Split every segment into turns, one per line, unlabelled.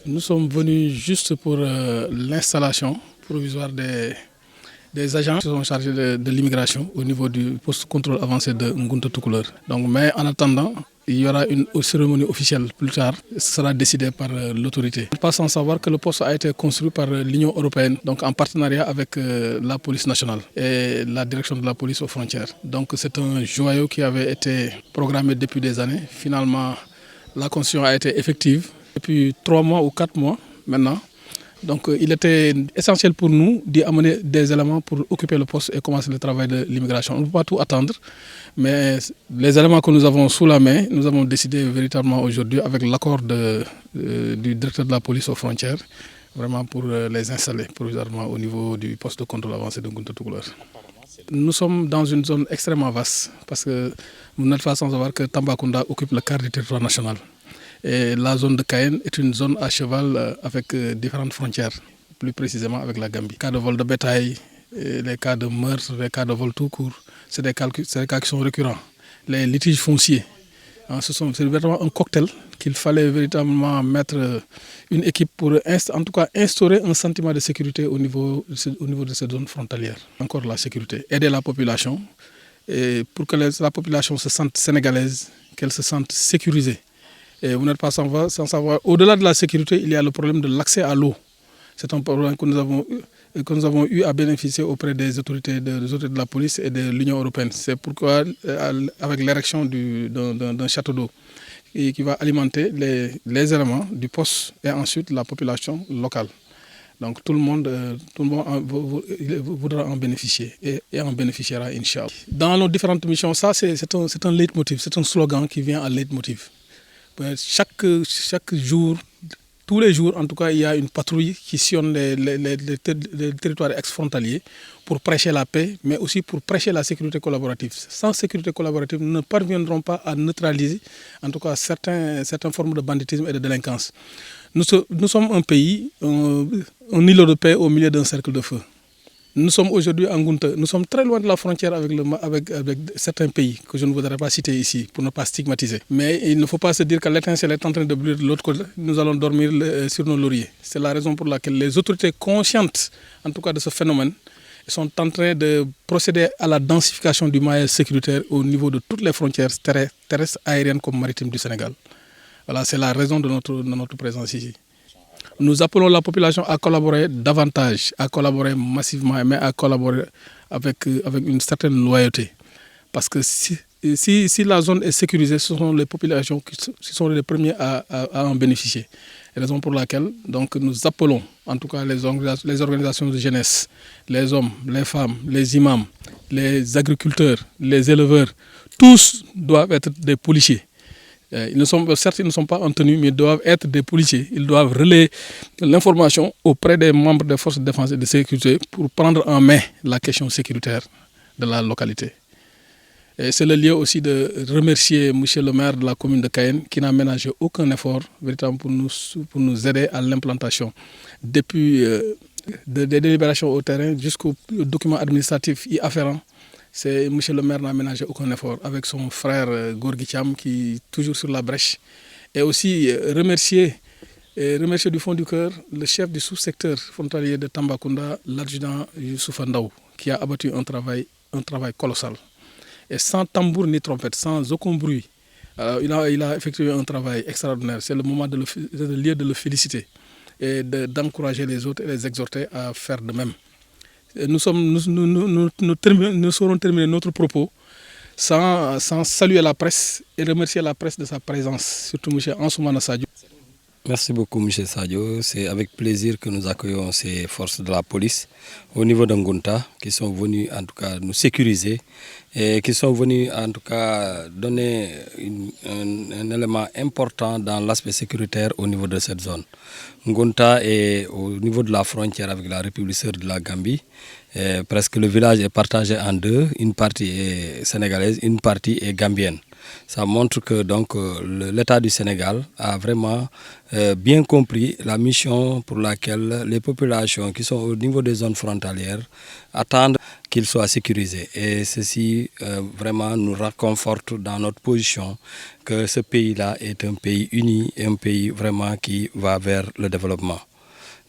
Nous sommes venus juste pour l'installation provisoire des agents qui sont chargés de l'immigration au niveau du poste de contrôle avancé de Ngunta Tukuleur. Donc, mais en attendant, il y aura une cérémonie officielle plus tard, ce sera décidé par l'autorité. Pas sans savoir que le poste a été construit par l'Union européenne, donc en partenariat avec la police nationale et la direction de la police aux frontières. Donc c'est un joyau qui avait été programmé depuis des années. Finalement, la construction a été effective depuis 3 mois ou 4 mois maintenant. Donc il était essentiel pour nous d'y amener des éléments pour occuper le poste et commencer le travail de l'immigration. On ne peut pas tout attendre, mais les éléments que nous avons sous la main, nous avons décidé véritablement aujourd'hui avec l'accord du directeur de la police aux frontières, vraiment pour les installer provisoirement au niveau du poste de contrôle avancé de Ngunta Tukuleur. Nous sommes dans une zone extrêmement vaste parce que vous n'êtes pas sans savoir que Tambacounda occupe le quart du territoire national. Et la zone de Cayenne est une zone à cheval avec différentes frontières, plus précisément avec la Gambie. Les cas de vol de bétail, les cas de meurtre, les cas de vol tout court, c'est des cas qui sont récurrents. Les litiges fonciers, c'est vraiment un cocktail qu'il fallait véritablement mettre une équipe pour en tout cas instaurer un sentiment de sécurité au niveau de cette zone frontalière. Encore la sécurité, aider la population et pour que la population se sente sénégalaise, qu'elle se sente sécurisée. Et vous n'êtes pas sans savoir, au-delà de la sécurité, il y a le problème de l'accès à l'eau. C'est un problème que nous avons eu à bénéficier auprès des autorités de la police et de l'Union européenne. C'est pourquoi, avec l'érection d'un château d'eau qui va alimenter les éléments du poste et ensuite la population locale. Donc tout le monde voudra en bénéficier et en bénéficiera, Inch'Allah. Dans nos différentes missions, ça c'est un leitmotiv, c'est un slogan qui vient en leitmotiv. Chaque jour, tous les jours, en tout cas, il y a une patrouille qui sillonne les territoires ex-frontaliers pour prêcher la paix, mais aussi pour prêcher la sécurité collaborative. Sans sécurité collaborative, nous ne parviendrons pas à neutraliser, en tout cas, certaines formes de banditisme et de délinquance. Nous sommes un pays, un îlot de paix au milieu d'un cercle de feu. Nous sommes aujourd'hui en Ngunta, nous sommes très loin de la frontière avec certains pays que je ne voudrais pas citer ici pour ne pas stigmatiser. Mais il ne faut pas se dire que l'étincelle est en train de brûler de l'autre côté, nous allons dormir sur nos lauriers. C'est la raison pour laquelle les autorités conscientes, en tout cas de ce phénomène, sont en train de procéder à la densification du maillage sécuritaire au niveau de toutes les frontières terrestres, aériennes comme maritimes du Sénégal. Voilà, c'est la raison de notre présence ici. Nous appelons la population à collaborer davantage, à collaborer massivement, mais à collaborer avec une certaine loyauté. Parce que si la zone est sécurisée, ce sont les populations qui sont les premiers à en bénéficier. C'est la raison pour laquelle donc, nous appelons, en tout cas les organisations de jeunesse, les hommes, les femmes, les imams, les agriculteurs, les éleveurs, tous doivent être des policiers. Certes, ils ne sont pas en tenue, mais ils doivent être des policiers. Ils doivent relayer l'information auprès des membres des forces de défense et de sécurité pour prendre en main la question sécuritaire de la localité. Et c'est le lieu aussi de remercier M. le maire de la commune de Cayenne qui n'a ménagé aucun effort véritablement pour nous aider à l'implantation. Depuis des délibérations au terrain jusqu'aux documents administratifs y afférents, M. le maire n'a ménagé aucun effort avec son frère Gorgui Thiam qui est toujours sur la brèche. Et aussi remercier du fond du cœur le chef du sous-secteur frontalier de Tambacounda, l'adjudant Youssouf Ndaw, qui a abattu un travail colossal. Et sans tambour ni trompette, sans aucun bruit, il a effectué un travail extraordinaire. C'est le lieu de le féliciter et d'encourager les autres et les exhorter à faire de même. Nous saurons terminer notre propos sans saluer la presse et remercier la presse de sa présence, surtout M. Ansoumana Sadio.
Merci beaucoup, M. Sadio. C'est avec plaisir que nous accueillons ces forces de la police au niveau d'Ngunta qui sont venus en tout cas nous sécuriser et qui sont venus en tout cas donner un élément important dans l'aspect sécuritaire au niveau de cette zone. Ngunta est au niveau de la frontière avec la République sœur de la Gambie. Presque le village est partagé en deux, une partie est sénégalaise, une partie est gambienne. Ça montre que donc l'État du Sénégal a vraiment bien compris la mission pour laquelle les populations qui sont au niveau des zones frontalières attendent qu'il soit sécurisé. Et ceci vraiment nous réconforte dans notre position que ce pays-là est un pays uni et un pays vraiment qui va vers le développement.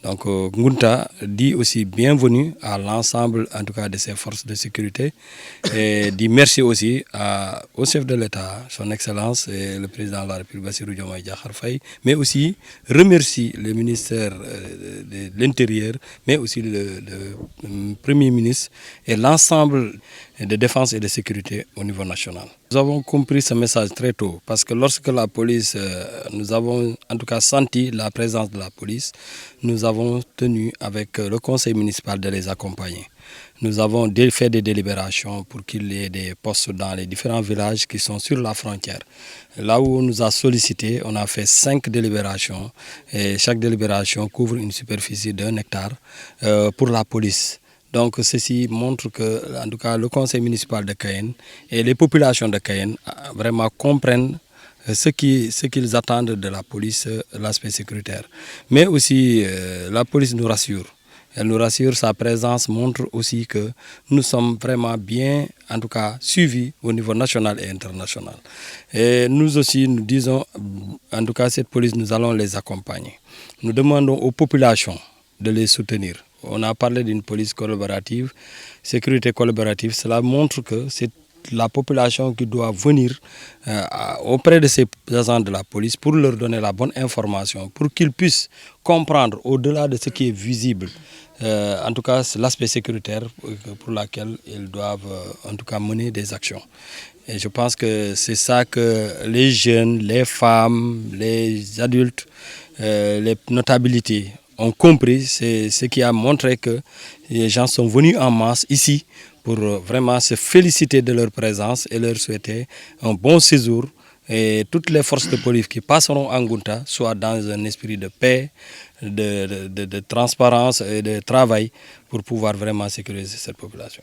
Donc Ngunta dit aussi bienvenue à l'ensemble en tout cas de ces forces de sécurité et dit merci aussi au chef de l'État, son Excellence et le président de la République Bassirou Diomaye Diakhar Faye, mais aussi remercie le ministère de l'Intérieur, mais aussi le Premier ministre et l'ensemble de défense et de sécurité au niveau national. Nous avons compris ce message très tôt parce que lorsque la police, nous avons en tout cas senti la présence de la police, nous avons tenu avec le conseil municipal de les accompagner. Nous avons fait des délibérations pour qu'il y ait des postes dans les différents villages qui sont sur la frontière. Là où on nous a sollicité, on a fait 5 délibérations et chaque délibération couvre une superficie d'1 hectare pour la police. Donc ceci montre que en tout cas, le conseil municipal de Cayenne et les populations de Cayenne vraiment comprennent ce qu'ils attendent de la police, l'aspect sécuritaire. Mais aussi la police nous rassure. Elle nous rassure, sa présence montre aussi que nous sommes vraiment bien, en tout cas, suivis au niveau national et international. Et nous aussi, nous disons, en tout cas, cette police, nous allons les accompagner. Nous demandons aux populations de les soutenir. On a parlé d'une police collaborative, sécurité collaborative. Cela montre que c'est la population qui doit venir auprès de ces agents de la police pour leur donner la bonne information, pour qu'ils puissent comprendre au-delà de ce qui est visible, en tout cas l'aspect sécuritaire pour lequel ils doivent en tout cas mener des actions. Et je pense que c'est ça que les jeunes, les femmes, les adultes, les notabilités ont compris. C'est ce qui a montré que les gens sont venus en masse ici pour vraiment se féliciter de leur présence et leur souhaiter un bon séjour. Et toutes les forces de police qui passeront en Ngunta soient dans un esprit de paix, de transparence et de travail pour pouvoir vraiment sécuriser cette population.